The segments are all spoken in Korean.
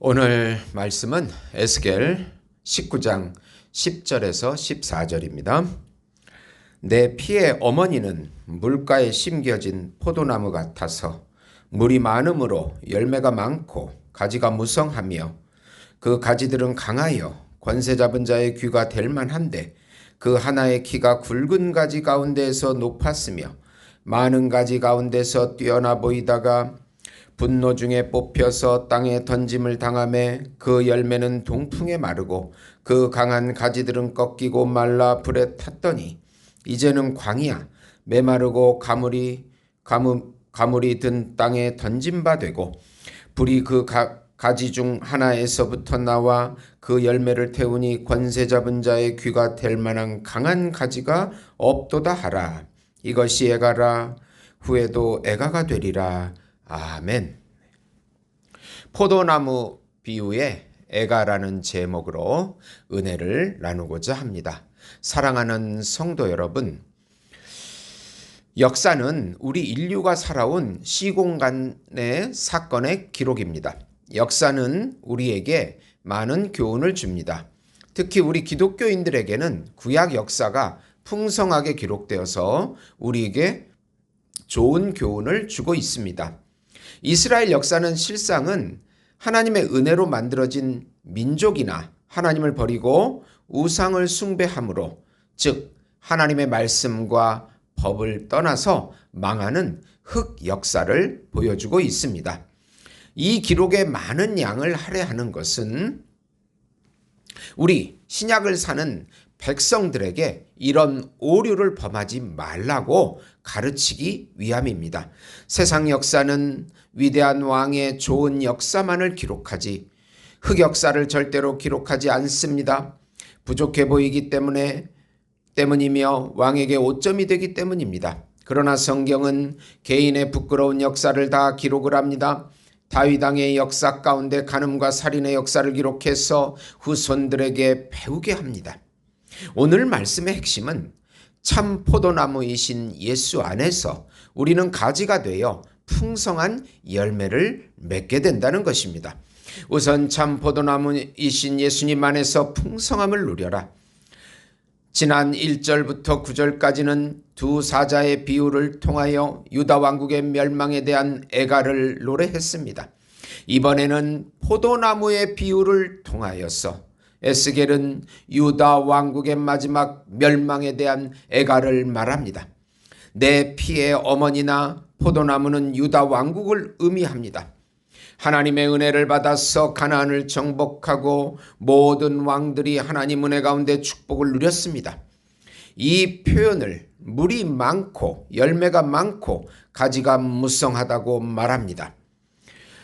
오늘 말씀은 에스겔 19장 10절에서 14절입니다. 내 피의 어머니는 물가에 심겨진 포도나무 같아서 물이 많음으로 열매가 많고 가지가 무성하며 그 가지들은 강하여 권세 잡은 자의 귀가 될 만한데 그 하나의 키가 굵은 가지 가운데에서 높았으며 많은 가지 가운데서 뛰어나 보이다가 분노 중에 뽑혀서 땅에 던짐을 당하매 그 열매는 동풍에 마르고 그 강한 가지들은 꺾이고 말라 불에 탔더니 이제는 광이야 메마르고 가물이 든 땅에 던진 바 되고 불이 그 가지 중 하나에서부터 나와 그 열매를 태우니 권세 잡은 자의 귀가 될 만한 강한 가지가 없도다 하라. 이것이 애가라. 후에도 애가가 되리라. 아멘. 포도나무 비유의 애가라는 제목으로 은혜를 나누고자 합니다. 사랑하는 성도 여러분, 역사는 우리 인류가 살아온 시공간의 사건의 기록입니다. 역사는 우리에게 많은 교훈을 줍니다. 특히 우리 기독교인들에게는 구약 역사가 풍성하게 기록되어서 우리에게 좋은 교훈을 주고 있습니다. 이스라엘 역사는 실상은 하나님의 은혜로 만들어진 민족이나 하나님을 버리고 우상을 숭배함으로, 즉 하나님의 말씀과 법을 떠나서 망하는 흑 역사를 보여주고 있습니다. 이 기록의 많은 양을 할애하는 것은 우리 신약을 사는 백성들에게 이런 오류를 범하지 말라고 가르치기 위함입니다. 세상 역사는 위대한 왕의 좋은 역사만을 기록하지 흑역사를 절대로 기록하지 않습니다. 부족해 보이기 때문이며 왕에게 오점이 되기 때문입니다. 그러나 성경은 개인의 부끄러운 역사를 다 기록을 합니다. 다윗 왕의 역사 가운데 간음과 살인의 역사를 기록해서 후손들에게 배우게 합니다. 오늘 말씀의 핵심은 참 포도나무이신 예수 안에서 우리는 가지가 되어 풍성한 열매를 맺게 된다는 것입니다. 우선 참 포도나무이신 예수님 안에서 풍성함을 누려라. 지난 1절부터 9절까지는 두 사자의 비유를 통하여 유다 왕국의 멸망에 대한 애가를 노래했습니다. 이번에는 포도나무의 비유를 통하여서 에스겔은 유다 왕국의 마지막 멸망에 대한 애가를 말합니다. 내 피의 어머니나 포도나무는 유다 왕국을 의미합니다. 하나님의 은혜를 받아서 가나안을 정복하고 모든 왕들이 하나님 은혜 가운데 축복을 누렸습니다. 이 표현을 물이 많고 열매가 많고 가지가 무성하다고 말합니다.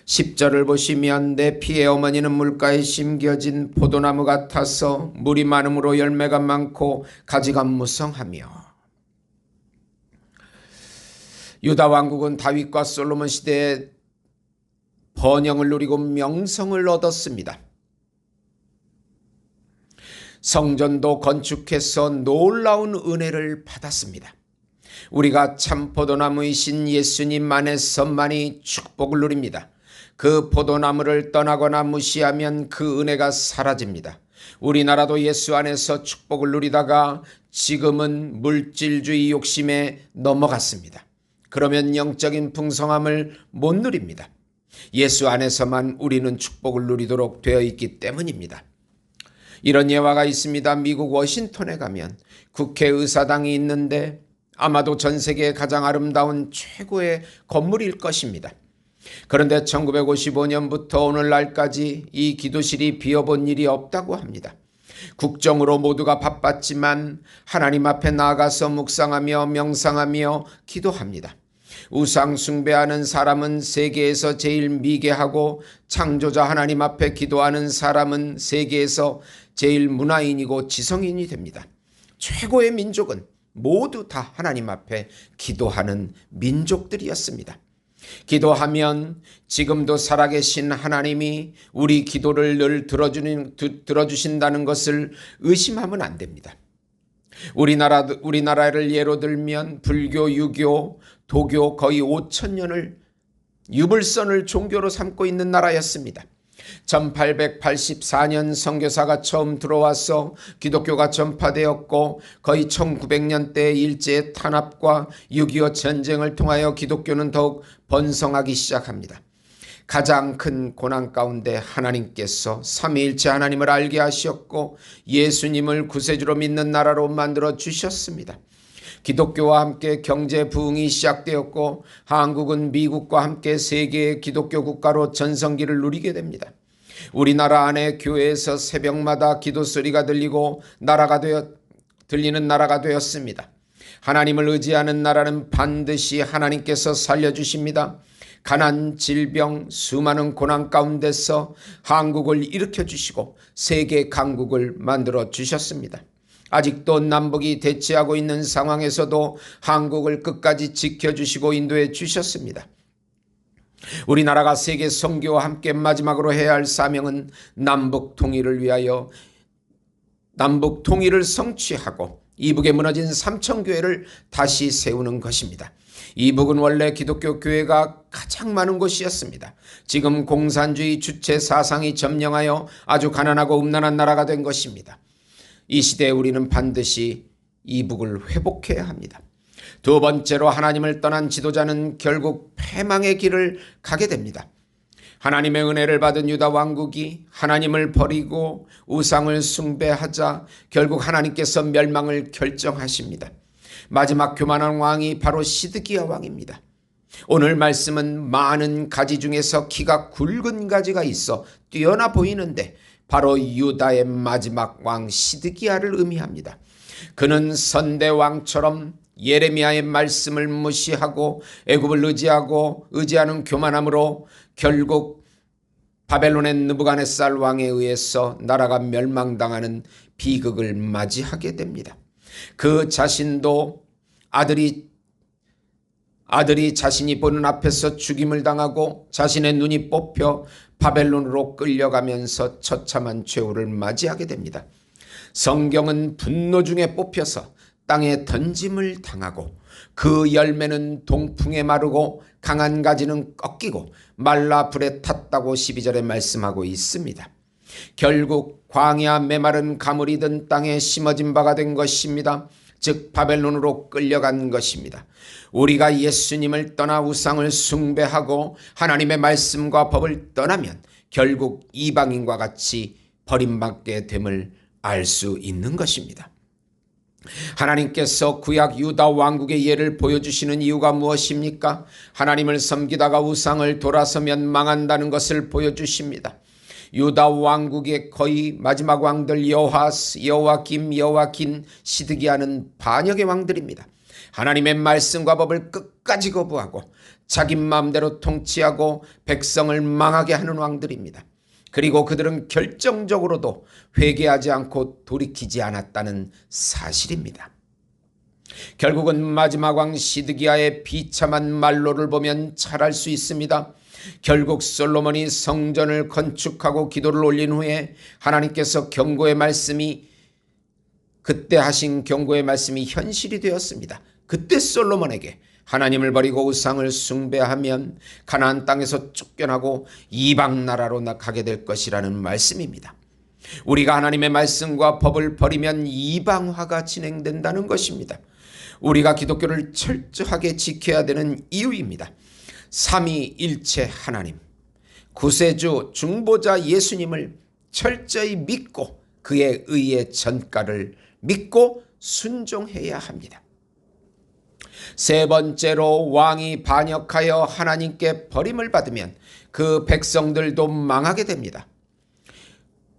10절을 보시면 내 피의 어머니는 물가에 심겨진 포도나무 같아서 물이 많음으로 열매가 많고 가지가 무성하며, 유다 왕국은 다윗과 솔로몬 시대에 번영을 누리고 명성을 얻었습니다. 성전도 건축해서 놀라운 은혜를 받았습니다. 우리가 참 포도나무이신 예수님 안에서만이 축복을 누립니다. 그 포도나무를 떠나거나 무시하면 그 은혜가 사라집니다. 우리나라도 예수 안에서 축복을 누리다가 지금은 물질주의 욕심에 넘어갔습니다. 그러면 영적인 풍성함을 못 누립니다. 예수 안에서만 우리는 축복을 누리도록 되어 있기 때문입니다. 이런 예화가 있습니다. 미국 워싱턴에 가면 국회의사당이 있는데 아마도 전 세계의 가장 아름다운 최고의 건물일 것입니다. 그런데 1955년부터 오늘날까지 이 기도실이 비어본 일이 없다고 합니다. 국정으로 모두가 바빴지만 하나님 앞에 나아가서 묵상하며 명상하며 기도합니다. 우상 숭배하는 사람은 세계에서 제일 미개하고 창조자 하나님 앞에 기도하는 사람은 세계에서 제일 문화인이고 지성인이 됩니다. 최고의 민족은 모두 다 하나님 앞에 기도하는 민족들이었습니다. 기도하면 지금도 살아계신 하나님이 우리 기도를 늘 들어주신다는 것을 의심하면 안 됩니다. 우리나라를 예로 들면 불교, 유교, 도교 거의 5,000년을 유불선을 종교로 삼고 있는 나라였습니다. 1884년 선교사가 처음 들어와서 기독교가 전파되었고 거의 1900년대 일제의 탄압과 6.25 전쟁을 통하여 기독교는 더욱 번성하기 시작합니다. 가장 큰 고난 가운데 하나님께서 삼위일체 하나님을 알게 하셨고 예수님을 구세주로 믿는 나라로 만들어 주셨습니다. 기독교와 함께 경제 부흥이 시작되었고 한국은 미국과 함께 세계의 기독교 국가로 전성기를 누리게 됩니다. 우리나라 안에 교회에서 새벽마다 기도 소리가 들리는 나라가 되었습니다. 하나님을 의지하는 나라는 반드시 하나님께서 살려주십니다. 가난, 질병, 수많은 고난 가운데서 한국을 일으켜주시고 세계 강국을 만들어 주셨습니다. 아직도 남북이 대치하고 있는 상황에서도 한국을 끝까지 지켜주시고 인도해 주셨습니다. 우리나라가 세계 선교와 함께 마지막으로 해야 할 사명은 남북 통일을 위하여 남북 통일을 성취하고 이북에 무너진 삼천교회를 다시 세우는 것입니다. 이북은 원래 기독교 교회가 가장 많은 곳이었습니다. 지금 공산주의 주체 사상이 점령하여 아주 가난하고 음란한 나라가 된 것입니다. 이 시대에 우리는 반드시 이북을 회복해야 합니다. 두 번째로 하나님을 떠난 지도자는 결국 패망의 길을 가게 됩니다. 하나님의 은혜를 받은 유다 왕국이 하나님을 버리고 우상을 숭배하자 결국 하나님께서 멸망을 결정하십니다. 마지막 교만한 왕이 바로 시드기야 왕입니다. 오늘 말씀은 많은 가지 중에서 키가 굵은 가지가 있어 뛰어나 보이는데 바로 유다의 마지막 왕 시드기야를 의미합니다. 그는 선대왕처럼 예레미야의 말씀을 무시하고 애굽을 의지하는 교만함으로 결국 바벨론의 느부갓네살 왕에 의해서 나라가 멸망당하는 비극을 맞이하게 됩니다. 그 자신도 아들이 자신이 보는 앞에서 죽임을 당하고 자신의 눈이 뽑혀 바벨론으로 끌려가면서 처참한 최후를 맞이하게 됩니다. 성경은 분노 중에 뽑혀서 땅에 던짐을 당하고 그 열매는 동풍에 마르고 강한 가지는 꺾이고 말라 불에 탔다고 12절에 말씀하고 있습니다. 결국 광야 메마른 가물이 든 땅에 심어진 바가 된 것입니다. 즉 바벨론으로 끌려간 것입니다. 우리가 예수님을 떠나 우상을 숭배하고 하나님의 말씀과 법을 떠나면 결국 이방인과 같이 버림받게 됨을 알 수 있는 것입니다. 하나님께서 구약 유다 왕국의 예를 보여주시는 이유가 무엇입니까? 하나님을 섬기다가 우상을 돌아서면 망한다는 것을 보여주십니다. 유다 왕국의 거의 마지막 왕들 여호아스, 여호와긴, 시드기야는 반역의 왕들입니다. 하나님의 말씀과 법을 끝까지 거부하고 자기 마음대로 통치하고 백성을 망하게 하는 왕들입니다. 그리고 그들은 결정적으로도 회개하지 않고 돌이키지 않았다는 사실입니다. 결국은 마지막 왕 시드기야의 비참한 말로를 보면 잘 알 수 있습니다. 결국 솔로몬이 성전을 건축하고 기도를 올린 후에 하나님께서 그때 하신 경고의 말씀이 현실이 되었습니다. 그때 솔로몬에게 하나님을 버리고 우상을 숭배하면 가나안 땅에서 쫓겨나고 이방 나라로 가게 될 것이라는 말씀입니다. 우리가 하나님의 말씀과 법을 버리면 이방화가 진행된다는 것입니다. 우리가 기독교를 철저하게 지켜야 되는 이유입니다. 삼위일체 하나님, 구세주 중보자 예수님을 철저히 믿고 그의 의의 전가를 믿고 순종해야 합니다. 세 번째로 왕이 반역하여 하나님께 버림을 받으면 그 백성들도 망하게 됩니다.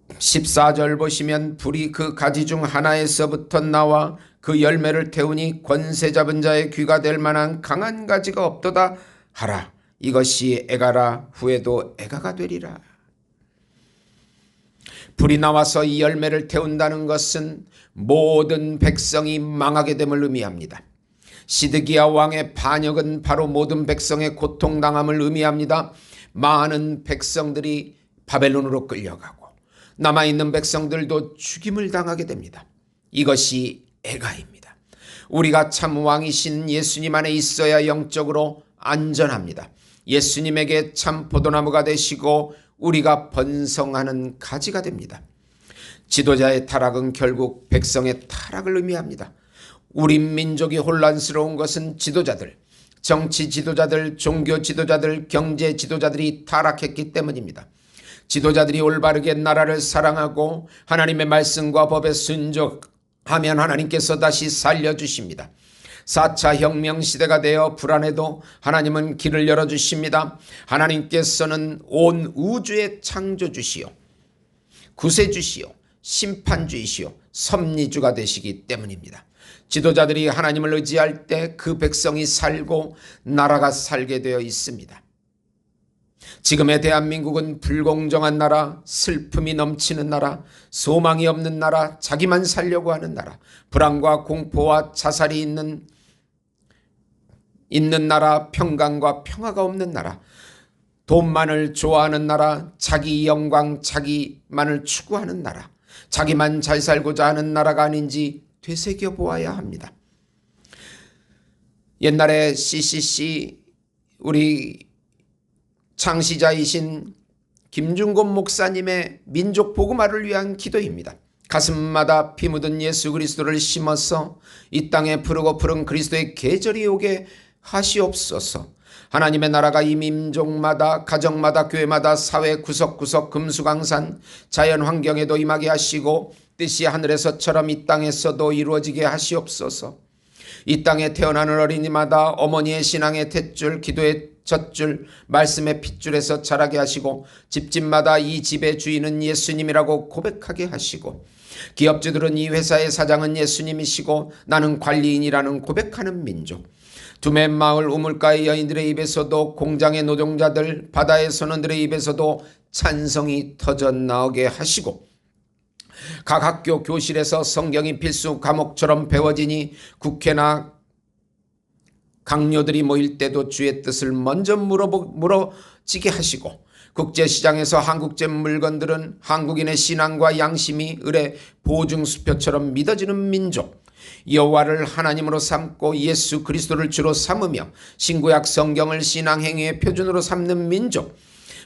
14절 보시면 불이 그 가지 중 하나에서부터 나와 그 열매를 태우니 권세 잡은 자의 귀가 될 만한 강한 가지가 없도다 하라. 이것이 애가라. 후에도 애가가 되리라. 불이 나와서 이 열매를 태운다는 것은 모든 백성이 망하게 됨을 의미합니다. 시드기야 왕의 반역은 바로 모든 백성의 고통당함을 의미합니다. 많은 백성들이 바벨론으로 끌려가고 남아있는 백성들도 죽임을 당하게 됩니다. 이것이 애가입니다. 우리가 참 왕이신 예수님 안에 있어야 영적으로 안전합니다. 예수님에게 참 포도나무가 되시고 우리가 번성하는 가지가 됩니다. 지도자의 타락은 결국 백성의 타락을 의미합니다. 우리 민족이 혼란스러운 것은 지도자들, 정치 지도자들, 종교 지도자들, 경제 지도자들이 타락했기 때문입니다. 지도자들이 올바르게 나라를 사랑하고 하나님의 말씀과 법에 순종하면 하나님께서 다시 살려주십니다. 4차 혁명 시대가 되어 불안해도 하나님은 길을 열어주십니다. 하나님께서는 온 우주의 창조주시요, 구세주시요, 심판주이시요, 섭리주가 되시기 때문입니다. 지도자들이 하나님을 의지할 때 그 백성이 살고 나라가 살게 되어 있습니다. 지금의 대한민국은 불공정한 나라, 슬픔이 넘치는 나라, 소망이 없는 나라, 자기만 살려고 하는 나라, 불안과 공포와 자살이 있는 나라, 평강과 평화가 없는 나라, 돈만을 좋아하는 나라, 자기 영광, 자기만을 추구하는 나라, 자기만 잘 살고자 하는 나라가 아닌지 되새겨보아야 합니다. 옛날에 CCC 우리 창시자이신 김중곤 목사님의 민족 복음화를 위한 기도입니다. 가슴마다 피 묻은 예수 그리스도를 심어서 이 땅에 푸르고 푸른 그리스도의 계절이 오게 하시옵소서. 하나님의 나라가 이 민족마다, 가정마다, 교회마다, 사회 구석구석, 금수강산, 자연환경에도 임하게 하시고 뜻이 하늘에서처럼 이 땅에서도 이루어지게 하시옵소서. 이 땅에 태어나는 어린이마다 어머니의 신앙의 탯줄, 기도의 젖줄, 말씀의 핏줄에서 자라게 하시고 집집마다 이 집의 주인은 예수님이라고 고백하게 하시고 기업주들은 이 회사의 사장은 예수님이시고 나는 관리인이라는 고백하는 민족, 두맨 마을 우물가의 여인들의 입에서도, 공장의 노동자들, 바다의 선원들의 입에서도 찬성이 터져나오게 하시고 각 학교 교실에서 성경이 필수 과목처럼 배워지니 국회나 강요들이 모일 때도 주의 뜻을 먼저 물어지게 하시고 국제시장에서 한국제 물건들은 한국인의 신앙과 양심이 을의 보증수표처럼 믿어지는 민족, 여호와를 하나님으로 삼고 예수 그리스도를 주로 삼으며 신구약 성경을 신앙행위의 표준으로 삼는 민족,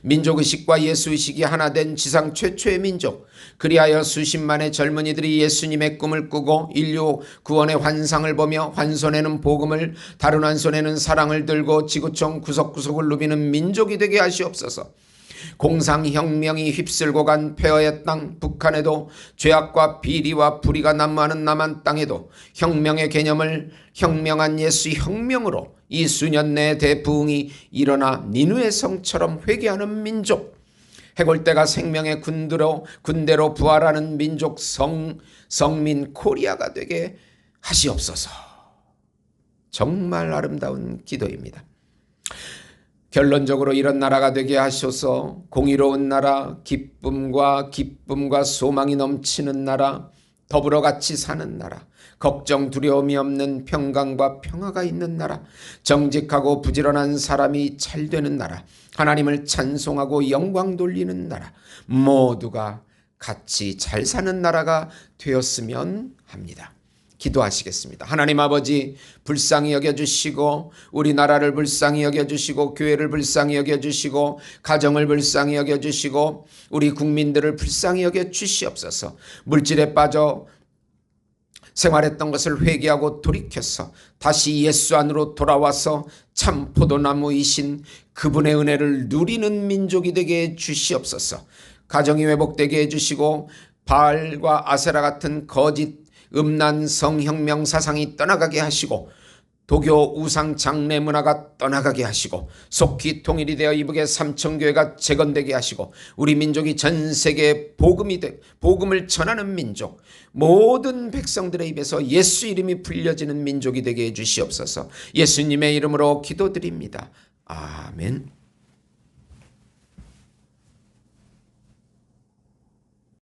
민족의식과 예수의식이 하나 된 지상 최초의 민족, 그리하여 수십만의 젊은이들이 예수님의 꿈을 꾸고 인류 구원의 환상을 보며 한 손에는 복음을 다른 한 손에는 사랑을 들고 지구촌 구석구석을 누비는 민족이 되게 하시옵소서. 공상혁명이 휩쓸고 간 폐허의 땅 북한에도, 죄악과 비리와 불의가 난무하는 남한 땅에도 혁명의 개념을 혁명한 예수 혁명으로 이 수년 내에 대부흥이 일어나 니누의 성처럼 회개하는 민족, 해골대가 생명의 군대로 부활하는 민족, 성민 코리아가 되게 하시옵소서. 정말 아름다운 기도입니다. 결론적으로 이런 나라가 되게 하셔서 공의로운 나라, 기쁨과 소망이 넘치는 나라, 더불어 같이 사는 나라, 걱정 두려움이 없는 평강과 평화가 있는 나라, 정직하고 부지런한 사람이 잘 되는 나라, 하나님을 찬송하고 영광 돌리는 나라, 모두가 같이 잘 사는 나라가 되었으면 합니다. 기도하시겠습니다. 하나님 아버지, 불쌍히 여겨주시고 우리나라를 불쌍히 여겨주시고 교회를 불쌍히 여겨주시고 가정을 불쌍히 여겨주시고 우리 국민들을 불쌍히 여겨주시옵소서. 물질에 빠져 생활했던 것을 회개하고 돌이켜서 다시 예수 안으로 돌아와서 참 포도나무이신 그분의 은혜를 누리는 민족이 되게 해주시옵소서. 가정이 회복되게 해주시고 바알과 아세라 같은 거짓 음란 성혁명 사상이 떠나가게 하시고 도교 우상 장래 문화가 떠나가게 하시고 속히 통일이 되어 이북의 삼천교회가 재건되게 하시고 우리 민족이 전 세계에 복음을 전하는 민족, 모든 백성들의 입에서 예수 이름이 불려지는 민족이 되게 해주시옵소서. 예수님의 이름으로 기도드립니다. 아멘.